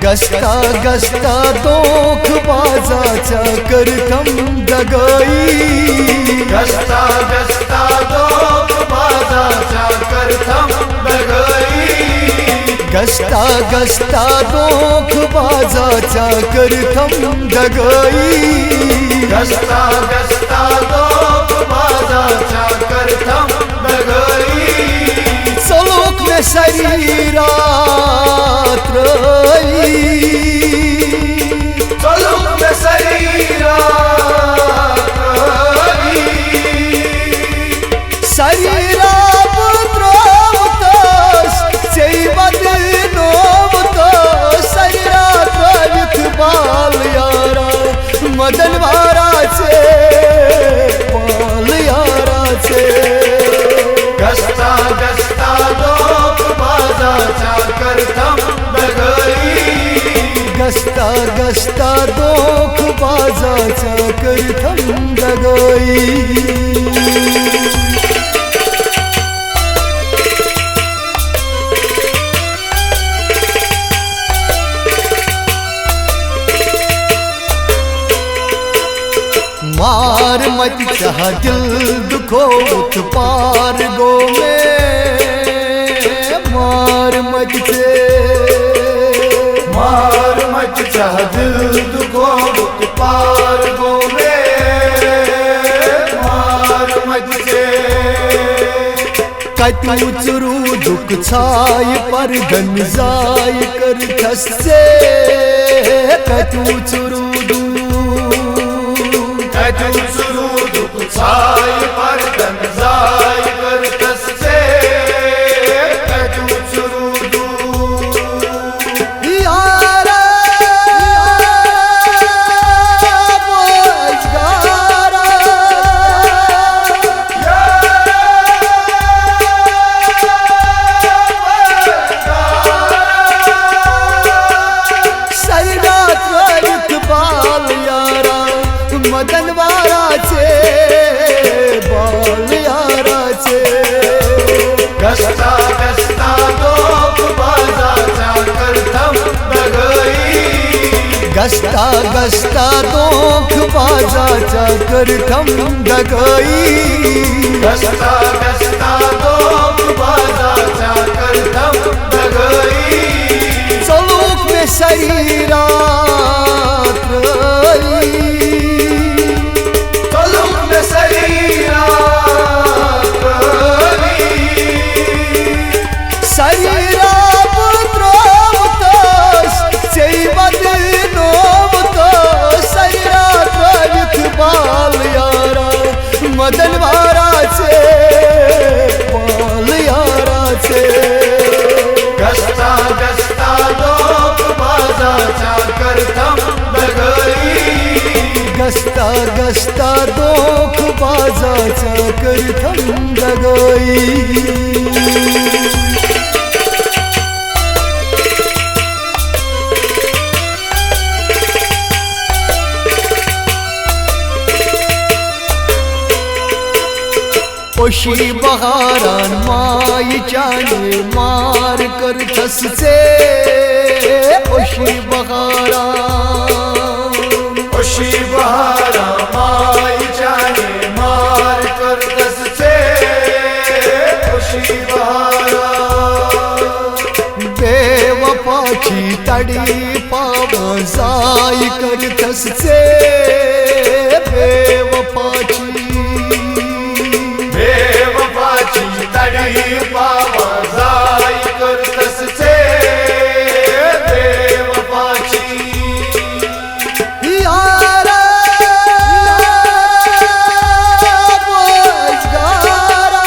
गस्ता गस्ता दोख बाजाच्या करथम दगाई, गस्ता गस्ता दोख बाजाच्या करथम दगाई, गस्ता गस्ता दोख बाजाच्या करथम दगाई, गस्ता गस्ता दोख बाजाच्या करथम दगाई, चलोक में सारी रात रही, चलोक में सारी रात रही, सारी रात रावतस चैबद नोवतस, सारी रात रावित बाल यारा मदन वाराचे बाल याराचे, गस्ता गस्ता दोख बाजाच्या करथम दगाई, गस्ता गस्ता दोख बाजाच्या करथम दगाई। मार मत चाह दिल दुखोत पार गो में, मार मत से मार मत चाह दिल दुखोत पार गो में, मार मत से कतू चुरू दुख छाय पर धन जाय कर खसे, कतू चुरू कतू चुरू दुख छाय पर धन जाय कर खसे, कतू चुरू यारा बोझगारा, सारी रात रावित बाल यारा मदन वाराचे बाल याराचे, गस्ता गस्ता दोख बाजाच्या करथम दगाई, गस्ता गस्ता दोख बाजाच्या करथम दगाई, गस्ता गस्ता दोख बाजाच्या करथम दगाई, चलोक में सारी रात रही, चलोक में सारी रात रही, सारी रात रावतस चैबद नोवतस, सारी रात रावित बाल यारा मदन वाराचे बाल याराचे, गस्ता गस्ता दोख बाजाच्या करथम दगाई, गस्ता गस्ता दोख बाजाच्या करथम दगाई। ओशी बहारान मायच्याने मार करथसचे, ओशी बहारान, ओशी बहारा मायच्याने मार करतसचे, ओशी बहारा बेवफाची तडी पाव जाय करथसचे, बेवफाची बेवफाची तडी पाव जाय करतसचे, बेवफाची यारा बोझगारा,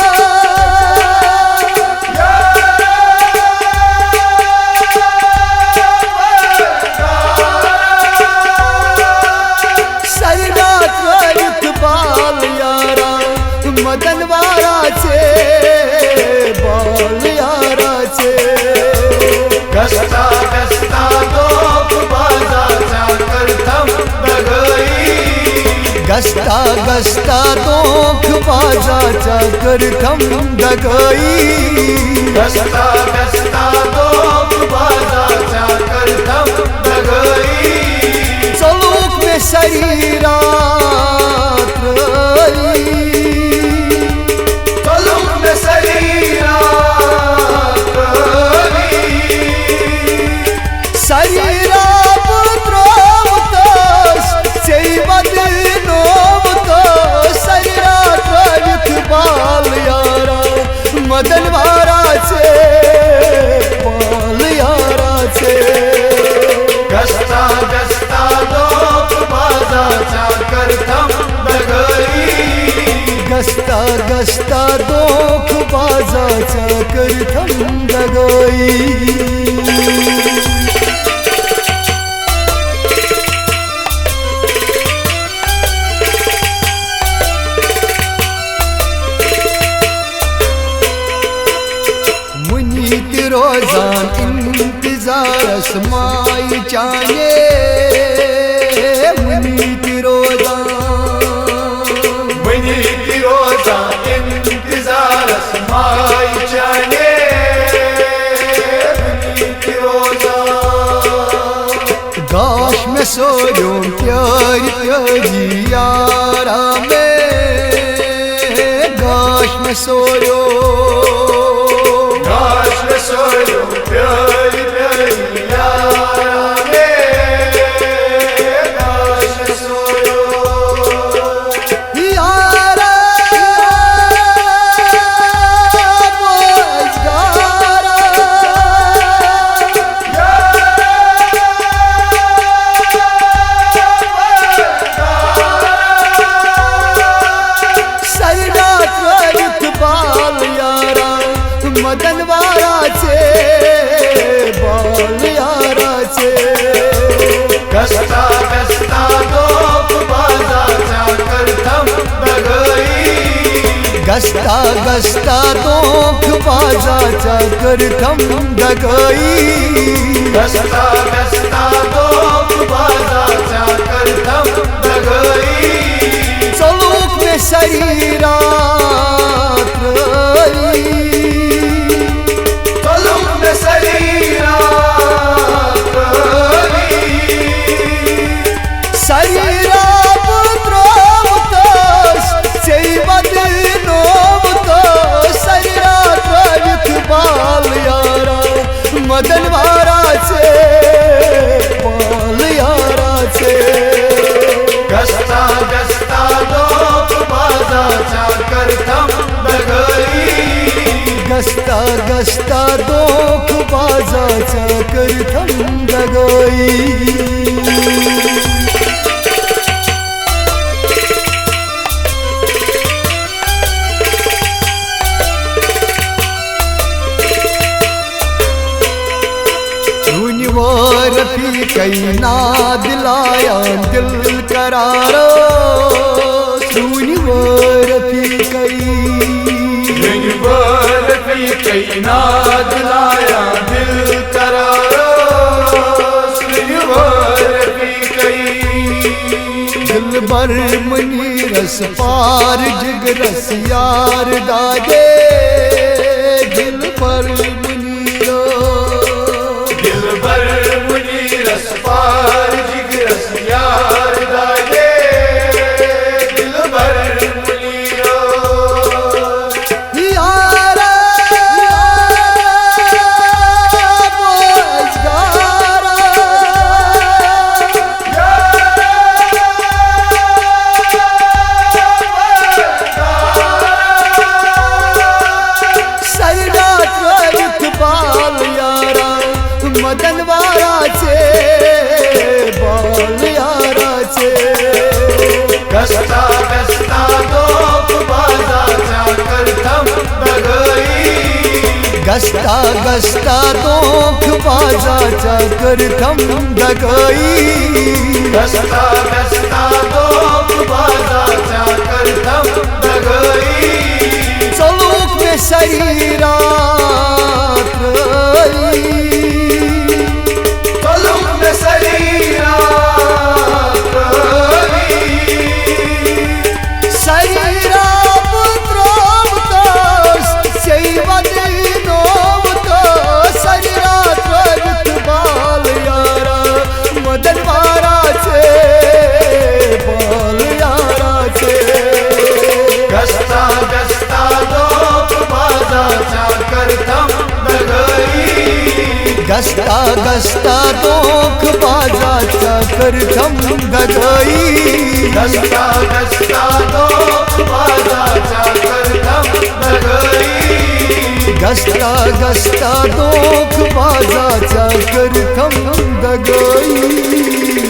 सारी रात रावित बाल यारा मदन वाराचे बाल याराचे, गस्ता गस्ता दोख बाजाच्या करथम दगाई, गस्ता गस्ता दोख बाजाच्या करथम दगाई, गस्ता गस्ता दोख बाजाच्या करथम दोख बाजाच्या करथम दगाई रोजान इंतजारस माई चाहे मुनीति रोजान इंतजारस माई चाहे मुनीति रोजान गाश में सोयो प्यारी प्यारी यारा में गाश में सोयो प्यारी प्यारी यारा में गाश सोयो यारा बोझगारा सैरा त्वरित बाल यारा मदन वाराचे बाल याराचे गस्ता गस्ता दोख बाजाच्या करथम दगाई गस्ता गस्ता दोख बाजाच्या करथम दगाई गस्ता गस्ता दोख बाजाच्या करथम दगाई चलूक में शरीरा मदन वाराचे बाल याराचे गस्ता गस्ता दोख बाजाच्या करथम दगाई गस्ता गस्ता दोख बाजाच्या करथम दगाई रफी कई नाद लाया दिल करारो सुनी वो रफी कई नाद लाया दिल करारो सुनी वो रफी कई दिल भर मनी रस पार जिग रस यार दादे दिल भर रस पार जिग रस यार दागे दिल भर मुनियो यारा बोझगारा सैरा त्वरित बाल यारा मदन वाराचे बाल याराचे गस्ता गस्ता दोख बाजाच्या करथम दगाई गस्ता गस्ता दोख बाजाच्या करथम दगाई गस्ता गस्ता दोख बाजाच्या करथम दगाई चलूक में शरीरा मदन वाराचे बाल याराचे गस्ता गस्ता दोख बाजाच्या करथम दगाई गस्ता गस्ता दोख बाजाच्या करथम दगाई गस्ता गस्ता दोख बाजाच्या करथम दगाई गस्ता गस्ता दोख बाजाच्या करथम दगाई